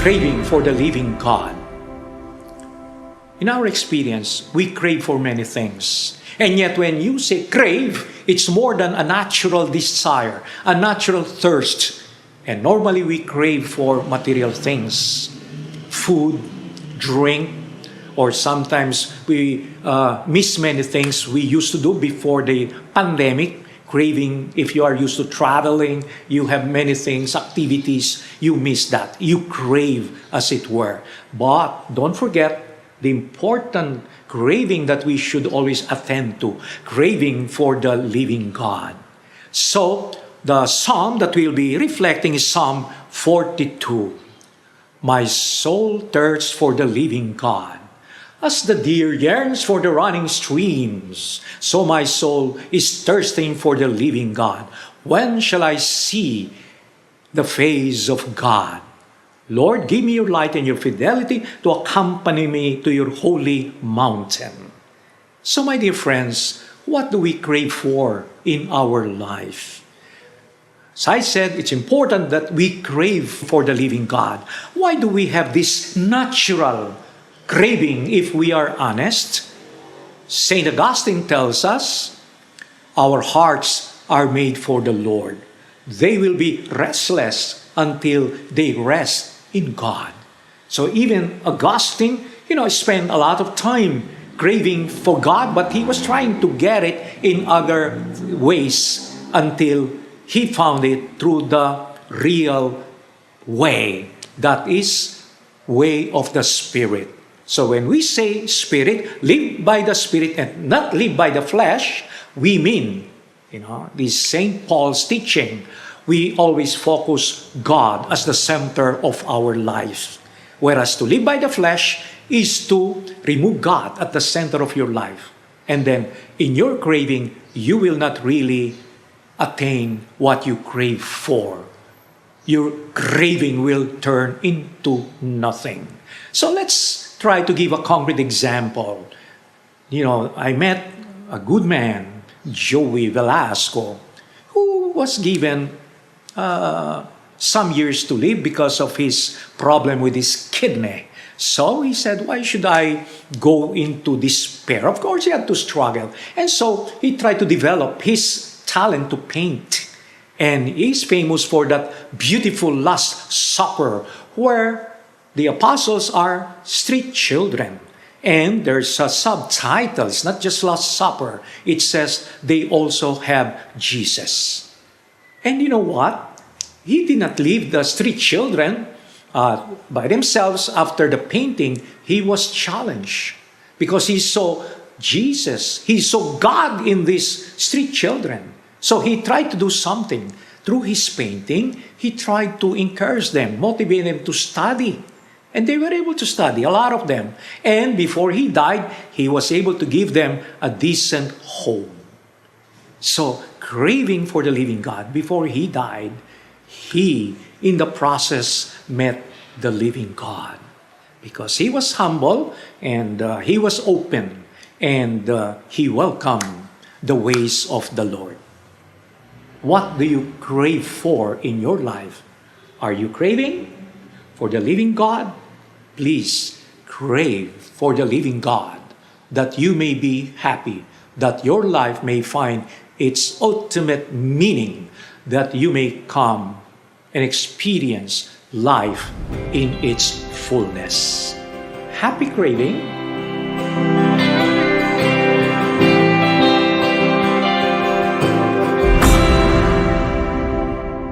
craving for the living God. In our experience, we crave for many things. And yet when you say crave, it's more than a natural desire, a natural thirst. And normally we crave for material things, food, drink, or sometimes we miss many things we used to do before the pandemic. Craving, if you are used to traveling, you have many things, activities, you miss that. You crave, as it were. But don't forget the important craving that we should always attend to, craving for the living God. So, the psalm that we'll be reflecting is Psalm 42. My soul thirsts for the living God. As the deer yearns for the running streams, so my soul is thirsting for the living God. When shall I see the face of God? Lord, give me your light and your fidelity to accompany me to your holy mountain. So, my dear friends, what do we crave for in our life? As I said, it's important that we crave for the living God. Why do we have this natural craving if we are honest? St. Augustine tells us, our hearts are made for the Lord. They will be restless until they rest in God. So even Augustine, spent a lot of time craving for God, but he was trying to get it in other ways until he found it through the real way, that is, way of the Spirit. So when we say Spirit, live by the Spirit and not live by the flesh, we mean, this St. Paul's teaching, we always focus God as the center of our life. Whereas to live by the flesh is to remove God at the center of your life. And then in your craving, you will not really attain what you crave for. Your craving will turn into nothing. So let's try to give a concrete example. I met a good man, Joey Velasco, who was given some years to live because of his problem with his kidney. So he said, why should I go into despair? Of course, he had to struggle. And so he tried to develop his talent to paint. And he's famous for that beautiful Last Supper where the apostles are street children. And there's a subtitle. It's not just Last Supper. It says they also have Jesus. And you know what? He did not leave the street children by themselves after the painting. He was challenged because he saw Jesus. He saw God in these street children. So he tried to do something. Through his painting, he tried to encourage them, motivate them to study. And they were able to study, a lot of them. And before he died, he was able to give them a decent home. So, craving for the living God, before he died, he, in the process, met the living God. Because he was humble and he was open and he welcomed the ways of the Lord. What do you crave for in your life? Are you craving for the living God? Please crave for the living God, that you may be happy, that your life may find its ultimate meaning, that you may come and experience life in its fullness. Happy craving!